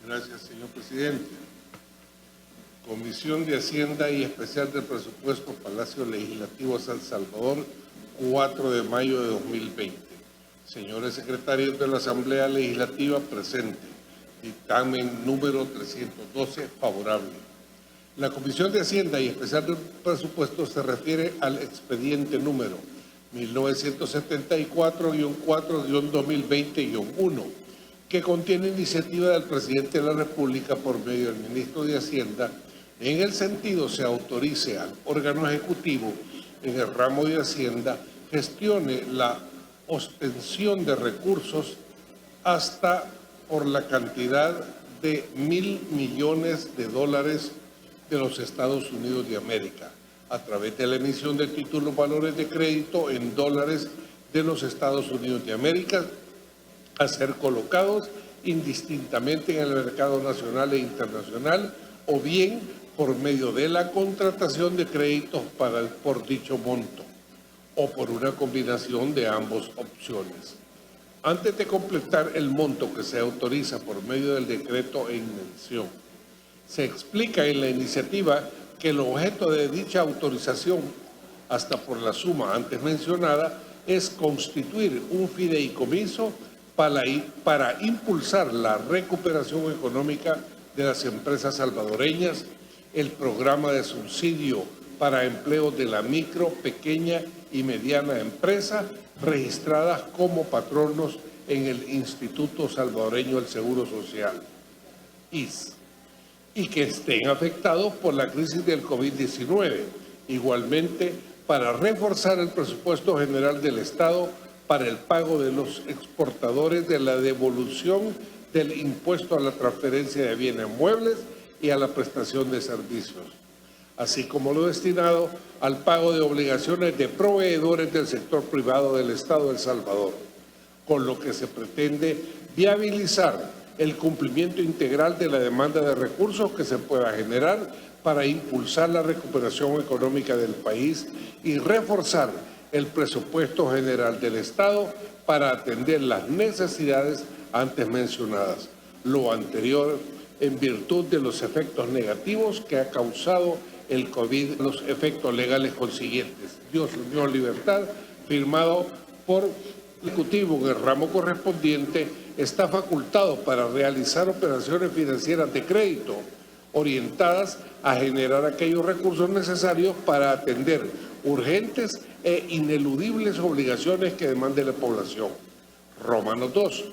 Gracias, señor presidente. Comisión de Hacienda y Especial del Presupuesto, Palacio Legislativo, San Salvador, 4 de mayo de 2020. Señores secretarios de la Asamblea Legislativa, presente. Dictamen número 312, favorable. La Comisión de Hacienda y Especial del Presupuesto se refiere al expediente número 1974-4-2020-1, que contiene iniciativa del Presidente de la República por medio del Ministro de Hacienda. En el sentido, se autorice al órgano ejecutivo en el ramo de Hacienda gestione la obtención de recursos hasta por la cantidad de $1.000 millones de los Estados Unidos de América, a través de la emisión de títulos valores de crédito en dólares de los Estados Unidos de América, a ser colocados indistintamente en el mercado nacional e internacional, o bien por medio de la contratación de créditos por dicho monto, o por una combinación de ambas opciones. Antes de completar el monto que se autoriza por medio del decreto en mención, se explica en la iniciativa que el objeto de dicha autorización, hasta por la suma antes mencionada, es constituir un fideicomiso para impulsar la recuperación económica de las empresas salvadoreñas, el programa de subsidio para empleos de la micro, pequeña y mediana empresa registradas como patronos en el Instituto Salvadoreño del Seguro Social, ISS, y que estén afectados por la crisis del COVID-19. Igualmente, para reforzar el presupuesto general del Estado para el pago de los exportadores de la devolución del impuesto a la transferencia de bienes muebles y a la prestación de servicios, así como lo destinado al pago de obligaciones de proveedores del sector privado del Estado de El Salvador, con lo que se pretende viabilizar el cumplimiento integral de la demanda de recursos que se pueda generar para impulsar la recuperación económica del país y reforzar el presupuesto general del Estado para atender las necesidades antes mencionadas. Lo anterior en virtud de los efectos negativos que ha causado el COVID, los efectos legales consiguientes. Dios, unión, libertad, firmado por el Ejecutivo en el ramo correspondiente, está facultado para realizar operaciones financieras de crédito orientadas a generar aquellos recursos necesarios para atender urgentes e ineludibles obligaciones que demande la población. Romanos 2.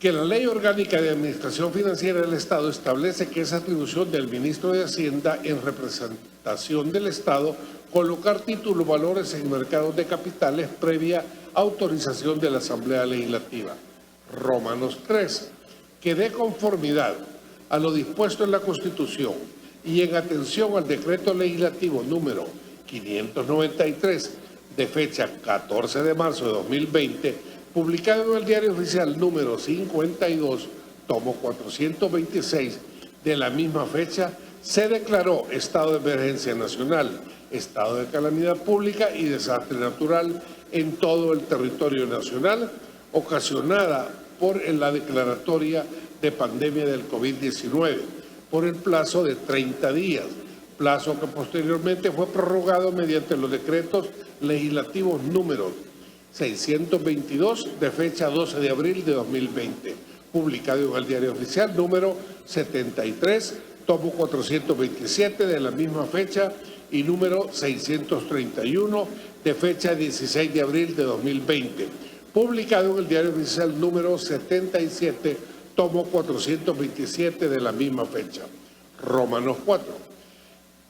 Que la Ley Orgánica de Administración Financiera del Estado establece que es atribución del Ministro de Hacienda, en representación del Estado, colocar títulos valores en mercados de capitales previa autorización de la Asamblea Legislativa. Romanos 3. Que de conformidad a lo dispuesto en la Constitución y en atención al decreto legislativo número 593 de fecha 14 de marzo de 2020, publicado en el Diario Oficial número 52, tomo 426 de la misma fecha, se declaró estado de emergencia nacional, estado de calamidad pública y desastre natural en todo el territorio nacional, ocasionada por la declaratoria de pandemia del COVID-19 por el plazo de 30 días, plazo que posteriormente fue prorrogado mediante los decretos legislativos números 622 de fecha 12 de abril de 2020, publicado en el Diario Oficial número 73, tomo 427 de la misma fecha y número 631 de fecha 16 de abril de 2020, publicado en el Diario Oficial número 77, tomo 427 de la misma fecha. Romanos 4.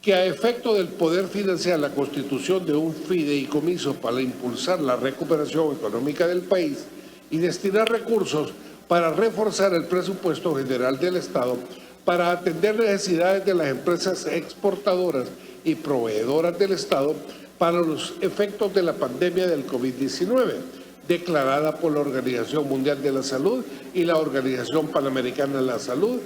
Que a efecto del poder financiar la constitución de un fideicomiso para impulsar la recuperación económica del país y destinar recursos para reforzar el presupuesto general del Estado para atender necesidades de las empresas exportadoras y proveedoras del Estado para los efectos de la pandemia del COVID-19, declarada por la Organización Mundial de la Salud y la Organización Panamericana de la Salud,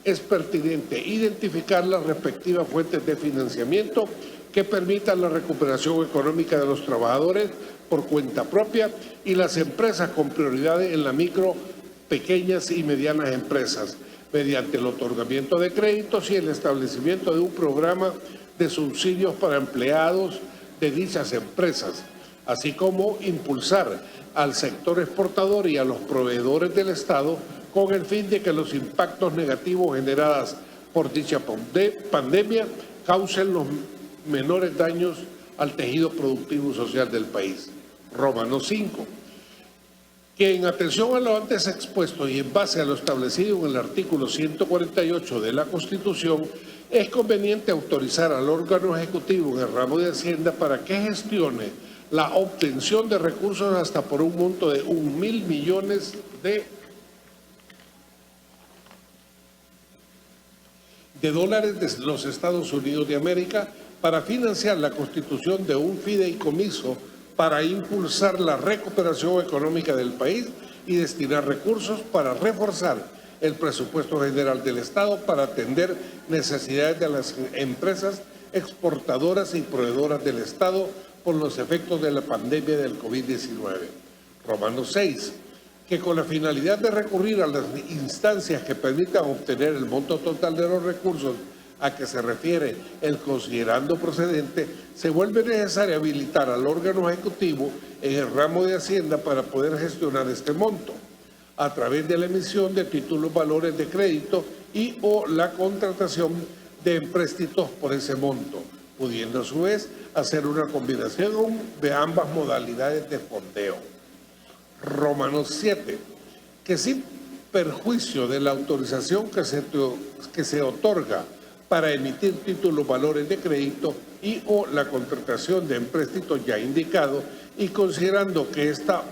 es pertinente identificar las respectivas fuentes de financiamiento que permitan la recuperación económica de los trabajadores por cuenta propia y las empresas con prioridad en la micro, pequeñas y medianas empresas, mediante el otorgamiento de créditos y el establecimiento de un programa de subsidios para empleados de dichas empresas, así como impulsar al sector exportador y a los proveedores del Estado con el fin de que los impactos negativos generados por dicha pandemia causen los menores daños al tejido productivo y social del país. Romanos 5. Que en atención a lo antes expuesto y en base a lo establecido en el artículo 148 de la Constitución, es conveniente autorizar al órgano ejecutivo en el ramo de Hacienda para que gestione la obtención de recursos hasta por un monto de 1.000 millones de dólares de los Estados Unidos de América para financiar la constitución de un fideicomiso para impulsar la recuperación económica del país y destinar recursos para reforzar el presupuesto general del Estado para atender necesidades de las empresas exportadoras y proveedoras del Estado por los efectos de la pandemia del COVID-19. Romanos 6. Que con la finalidad de recurrir a las instancias que permitan obtener el monto total de los recursos a que se refiere el considerando procedente, se vuelve necesario habilitar al órgano ejecutivo en el ramo de Hacienda para poder gestionar este monto, a través de la emisión de títulos valores de crédito y o la contratación de empréstitos por ese monto, pudiendo a su vez hacer una combinación de ambas modalidades de fondeo. Romanos 7. Que sin perjuicio de la autorización que se otorga para emitir títulos valores de crédito y o la contratación de empréstitos ya indicado, y considerando que esta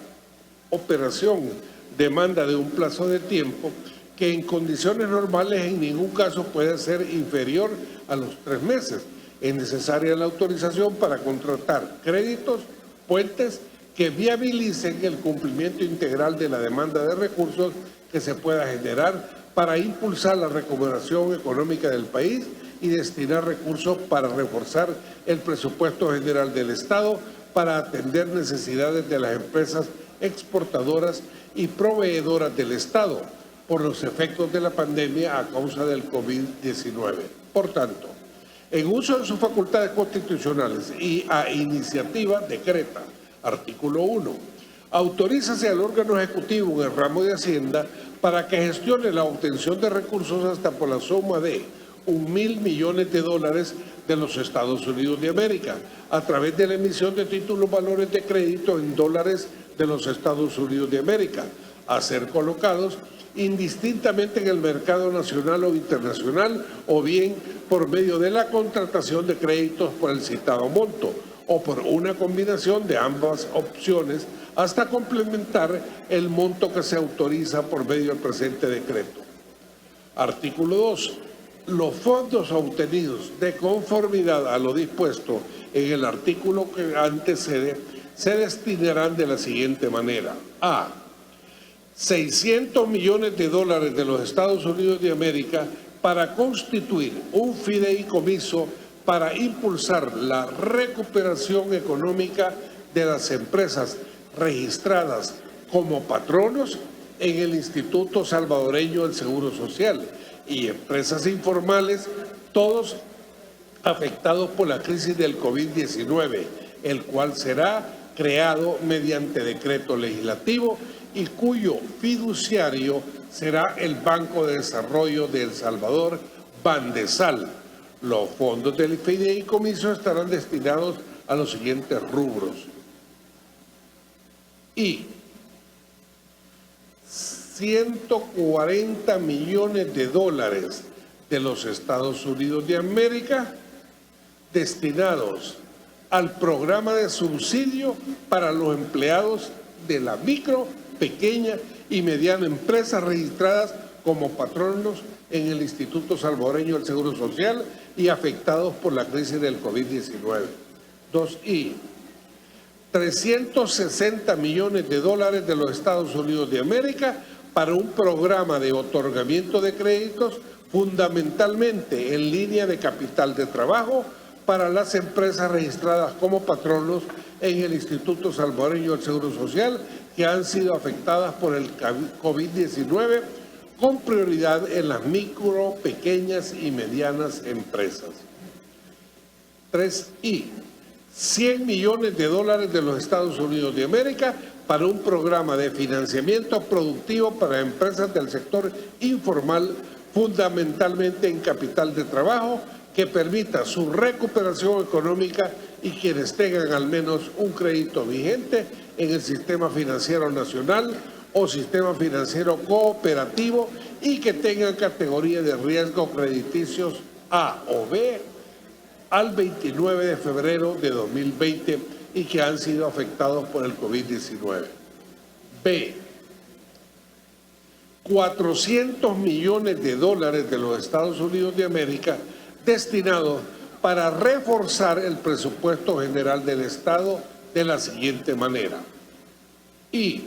operación demanda de un plazo de tiempo que en condiciones normales en ningún caso puede ser inferior a los 3 meses, es necesaria la autorización para contratar créditos, puentes que viabilicen el cumplimiento integral de la demanda de recursos que se pueda generar para impulsar la recuperación económica del país y destinar recursos para reforzar el presupuesto general del Estado para atender necesidades de las empresas exportadoras y proveedoras del Estado por los efectos de la pandemia a causa del COVID-19. Por tanto, en uso de sus facultades constitucionales y a iniciativa decreta, artículo 1, autorízase al órgano ejecutivo en el ramo de Hacienda para que gestione la obtención de recursos hasta por la suma de 1.000 millones de dólares de los Estados Unidos de América a través de la emisión de títulos valores de crédito en dólares de los Estados Unidos de América, a ser colocados indistintamente en el mercado nacional o internacional, o bien por medio de la contratación de créditos por el citado monto, o por una combinación de ambas opciones, hasta complementar el monto que se autoriza por medio del presente decreto. Artículo 2. Los fondos obtenidos de conformidad a lo dispuesto en el artículo que antecede se destinarán de la siguiente manera. A. 600 millones de dólares de los Estados Unidos de América para constituir un fideicomiso para impulsar la recuperación económica de las empresas registradas como patronos en el Instituto Salvadoreño del Seguro Social y empresas informales, todos afectados por la crisis del COVID-19, el cual será creado mediante decreto legislativo y cuyo fiduciario será el Banco de Desarrollo de El Salvador, Bandesal. Los fondos del fideicomiso estarán destinados a los siguientes rubros. Y 140 millones de dólares de los Estados Unidos de América destinados al programa de subsidio para los empleados de la micro, pequeña y mediana empresa registradas como patronos en el Instituto Salvadoreño del Seguro Social y afectados por la crisis del COVID-19. 2I. 360 millones de dólares de los Estados Unidos de América para un programa de otorgamiento de créditos fundamentalmente en línea de capital de trabajo para las empresas registradas como patronos en el Instituto Salvadoreño del Seguro Social que han sido afectadas por el COVID-19, con prioridad en las micro, pequeñas y medianas empresas. 3I. 100 millones de dólares de los Estados Unidos de América para un programa de financiamiento productivo para empresas del sector informal, fundamentalmente en capital de trabajo, que permita su recuperación económica y quienes tengan al menos un crédito vigente en el sistema financiero nacional o sistema financiero cooperativo y que tengan categoría de riesgo crediticios A o B al 29 de febrero de 2020 y que han sido afectados por el COVID-19. B. 400 millones de dólares de los Estados Unidos de América destinados para reforzar el presupuesto general del Estado de la siguiente manera. Y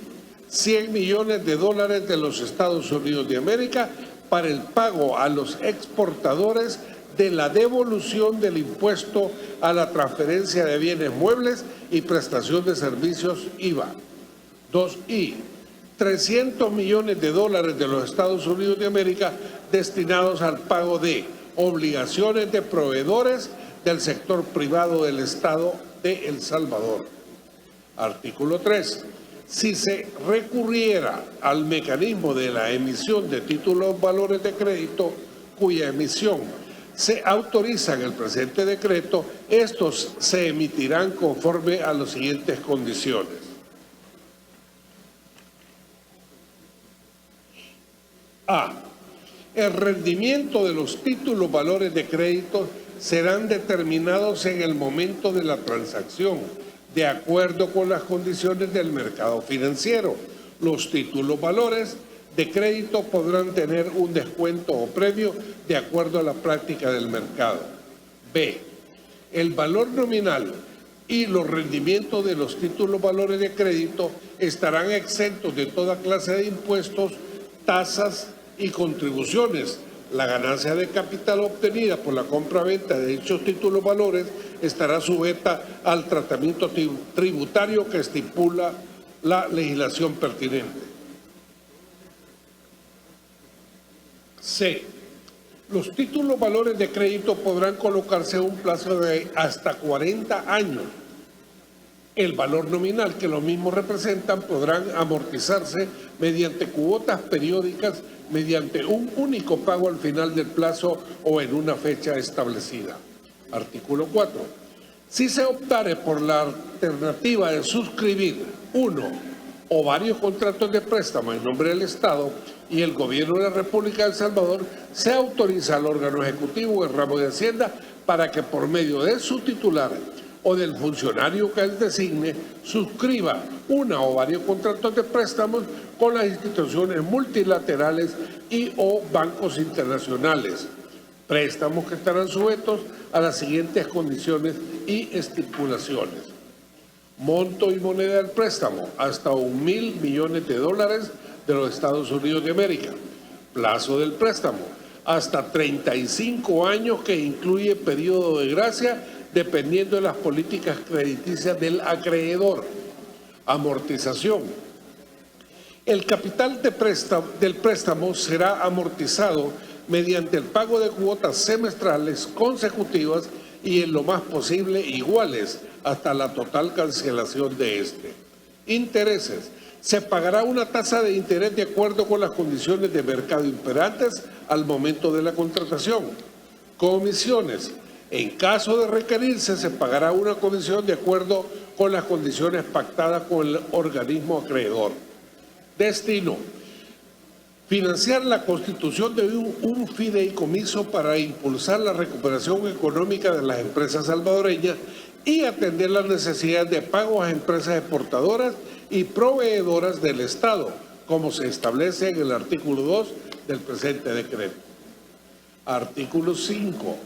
100 millones de dólares de los Estados Unidos de América para el pago a los exportadores de la devolución del impuesto a la transferencia de bienes muebles y prestación de servicios IVA. 2I. 300 millones de dólares de los Estados Unidos de América destinados al pago de obligaciones de proveedores del sector privado del Estado de El Salvador. Artículo 3. Si se recurriera al mecanismo de la emisión de títulos valores de crédito cuya emisión se autoriza en el presente decreto, estos se emitirán conforme a las siguientes condiciones. A. El rendimiento de los títulos valores de crédito serán determinados en el momento de la transacción, de acuerdo con las condiciones del mercado financiero. Los títulos valores de crédito podrán tener un descuento o premio de acuerdo a la práctica del mercado. B. El valor nominal y los rendimientos de los títulos valores de crédito estarán exentos de toda clase de impuestos, tasas y contribuciones. La ganancia de capital obtenida por la compra-venta de dichos títulos valores estará sujeta al tratamiento tributario que estipula la legislación pertinente. C. Los títulos valores de crédito podrán colocarse a un plazo de hasta 40 años. El valor nominal que los mismos representan podrán amortizarse mediante cuotas periódicas mediante un único pago al final del plazo o en una fecha establecida. Artículo 4. Si se optare por la alternativa de suscribir uno o varios contratos de préstamo en nombre del Estado y el Gobierno de la República de El Salvador, se autoriza al órgano ejecutivo del ramo de Hacienda para que por medio de su titular o del funcionario que él designe, suscriba una o varios contratos de préstamos con las instituciones multilaterales y o bancos internacionales. Préstamos que estarán sujetos a las siguientes condiciones y estipulaciones. Monto y moneda del préstamo, hasta 1.000 millones de dólares de los Estados Unidos de América. Plazo del préstamo, hasta 35 años que incluye periodo de gracia dependiendo de las políticas crediticias del acreedor. Amortización. El capital del préstamo será amortizado mediante el pago de cuotas semestrales consecutivas y en lo más posible iguales hasta la total cancelación de este. Intereses. Se pagará una tasa de interés de acuerdo con las condiciones de mercado imperantes al momento de la contratación. Comisiones. En caso de requerirse, se pagará una comisión de acuerdo con las condiciones pactadas con el organismo acreedor. Destino. Financiar la constitución de un fideicomiso para impulsar la recuperación económica de las empresas salvadoreñas y atender las necesidades de pago a empresas exportadoras y proveedoras del Estado, como se establece en el artículo 2 del presente decreto. Artículo 5.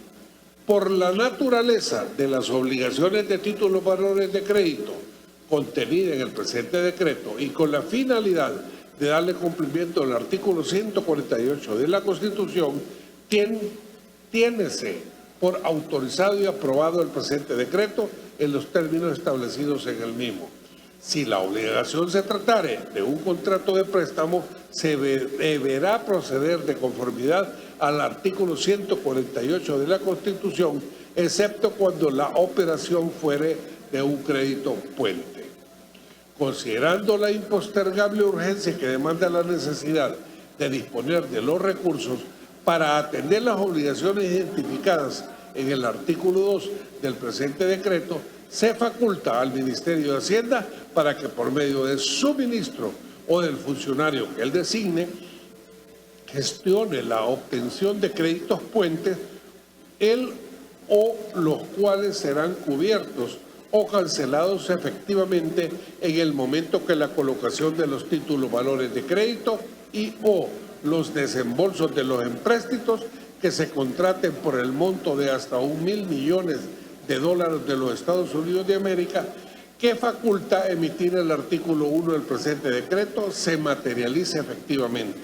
Por la naturaleza de las obligaciones de títulos valores de crédito contenida en el presente decreto y con la finalidad de darle cumplimiento al artículo 148 de la Constitución, tiénese por autorizado y aprobado el presente decreto en los términos establecidos en el mismo. Si la obligación se tratare de un contrato de préstamo, se deberá proceder de conformidad al artículo 148 de la Constitución, excepto cuando la operación fuere de un crédito puente. Considerando la impostergable urgencia que demanda la necesidad de disponer de los recursos para atender las obligaciones identificadas en el artículo 2 del presente decreto, se faculta al Ministerio de Hacienda para que por medio de su ministro o del funcionario que él designe, gestione la obtención de créditos puentes, él o los cuales serán cubiertos o cancelados efectivamente en el momento que la colocación de los títulos valores de crédito y o los desembolsos de los empréstitos que se contraten por el monto de hasta $1.000 millones de los Estados Unidos de América, que faculta emitir el artículo 1 del presente decreto, se materialice efectivamente.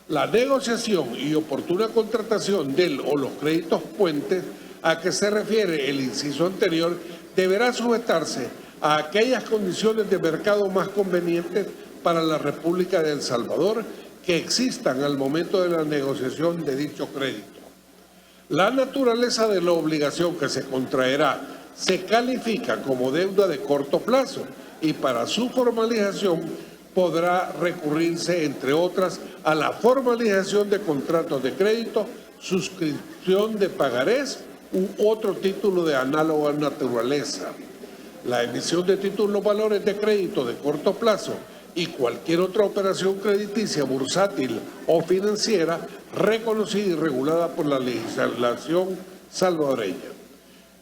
La negociación y oportuna contratación del o los créditos puentes a que se refiere el inciso anterior deberá sujetarse a aquellas condiciones de mercado más convenientes para la República de El Salvador que existan al momento de la negociación de dicho crédito. La naturaleza de la obligación que se contraerá se califica como deuda de corto plazo y para su formalización podrá recurrirse, entre otras, a la formalización de contratos de crédito, suscripción de pagarés u otro título de análoga naturaleza. La emisión de títulos valores de crédito de corto plazo y cualquier otra operación crediticia, bursátil o financiera reconocida y regulada por la legislación salvadoreña.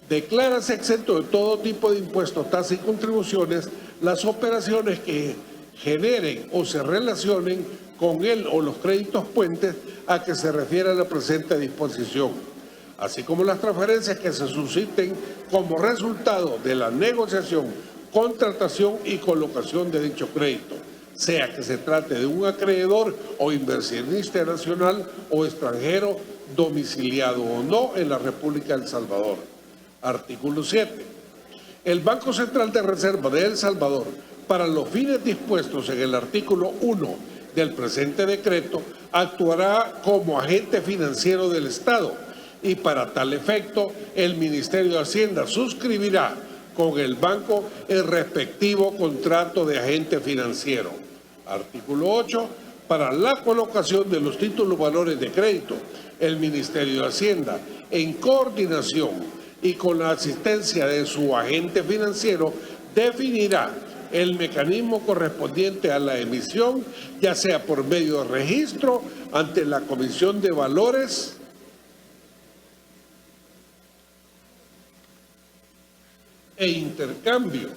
Declárase exento de todo tipo de impuestos, tasas y contribuciones las operaciones que generen o se relacionen con él o los créditos puentes a que se refiere la presente disposición, así como las transferencias que se susciten como resultado de la negociación, contratación y colocación de dicho crédito, sea que se trate de un acreedor o inversionista nacional o extranjero domiciliado o no en la República de El Salvador. Artículo 7. El Banco Central de Reserva de El Salvador, para los fines dispuestos en el artículo 1 del presente decreto, actuará como agente financiero del Estado y para tal efecto el Ministerio de Hacienda suscribirá con el banco el respectivo contrato de agente financiero. Artículo 8. Para la colocación de los títulos valores de crédito, el Ministerio de Hacienda, en coordinación y con la asistencia de su agente financiero, definirá el mecanismo correspondiente a la emisión, ya sea por medio de registro ante la Comisión de Valores e intercambio,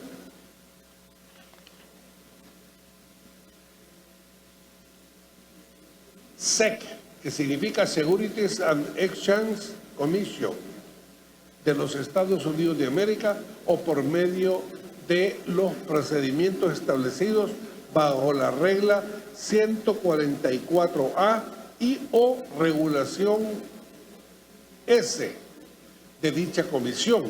SEC, que significa Securities and Exchange Commission de los Estados Unidos de América, o por medio de los procedimientos establecidos bajo la regla 144A y o regulación S de dicha comisión,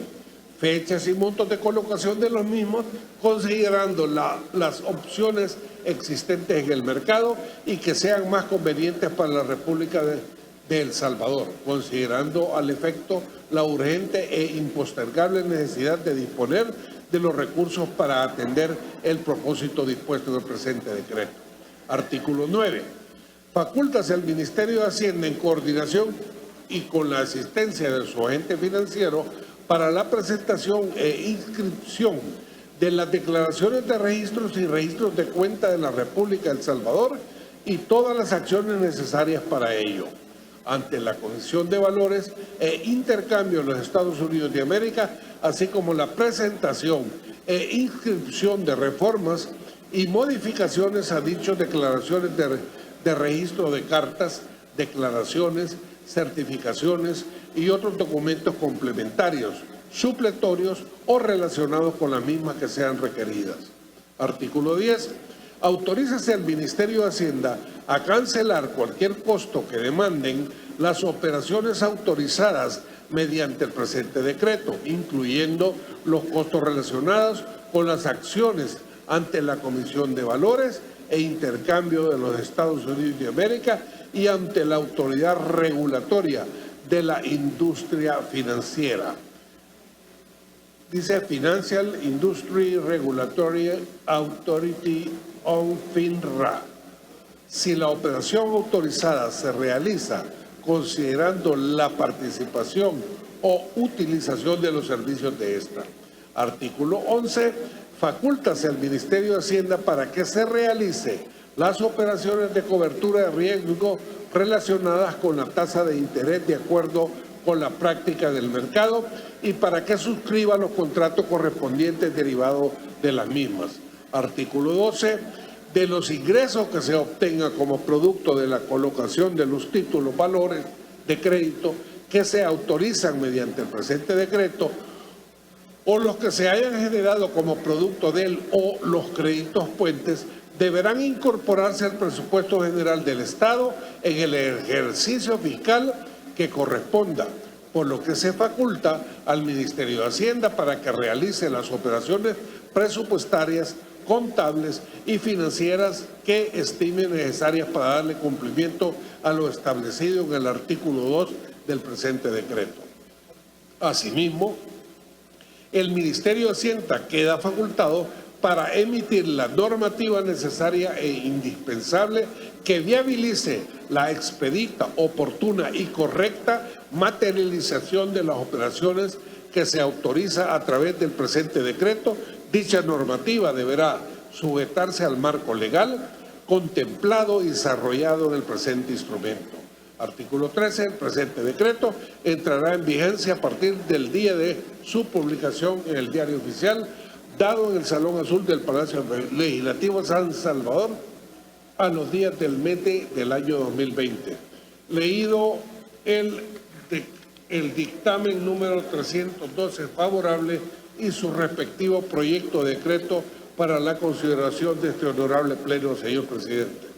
fechas y montos de colocación de los mismos, considerando las opciones existentes en el mercado y que sean más convenientes para la República de El Salvador, considerando al efecto la urgente e impostergable necesidad de disponer de los recursos para atender el propósito dispuesto en el presente decreto. Artículo 9. Facúltase al Ministerio de Hacienda en coordinación y con la asistencia de su agente financiero para la presentación e inscripción de las declaraciones de registros y registros de cuenta de la República de El Salvador y todas las acciones necesarias para ello ante la Comisión de Valores e Intercambio en los Estados Unidos de América, así como la presentación e inscripción de reformas y modificaciones a dichas declaraciones de registro de cartas, declaraciones, certificaciones y otros documentos complementarios, supletorios o relacionados con las mismas que sean requeridas. Artículo 10. Autorízase al Ministerio de Hacienda a cancelar cualquier costo que demanden las operaciones autorizadas mediante el presente decreto, incluyendo los costos relacionados con las acciones ante la Comisión de Valores e Intercambio de los Estados Unidos de América y ante la Autoridad Regulatoria de la Industria Financiera. Dice Financial Industry Regulatory Authority on FINRA. Si la operación autorizada se realiza considerando la participación o utilización de los servicios de esta. Artículo 11. Facúltase al Ministerio de Hacienda para que se realice las operaciones de cobertura de riesgo relacionadas con la tasa de interés de acuerdo con la práctica del mercado y para que suscriba los contratos correspondientes derivados de las mismas. Artículo 12. De los ingresos que se obtengan como producto de la colocación de los títulos valores de crédito que se autorizan mediante el presente decreto o los que se hayan generado como producto de él o los créditos puentes deberán incorporarse al presupuesto general del Estado en el ejercicio fiscal que corresponda, por lo que se faculta al Ministerio de Hacienda para que realice las operaciones presupuestarias, contables y financieras que estime necesarias para darle cumplimiento a lo establecido en el artículo 2 del presente decreto. Asimismo, el Ministerio de Hacienda queda facultado para emitir la normativa necesaria e indispensable que viabilice la expedita, oportuna y correcta materialización de las operaciones que se autoriza a través del presente decreto. Dicha normativa deberá sujetarse al marco legal contemplado y desarrollado en el presente instrumento. Artículo 13. El presente decreto entrará en vigencia a partir del día de su publicación en el Diario Oficial, dado en el Salón Azul del Palacio Legislativo San Salvador a los días del METE del año 2020. Leído el dictamen número 312 favorable y su respectivo proyecto de decreto para la consideración de este honorable pleno, señor presidente.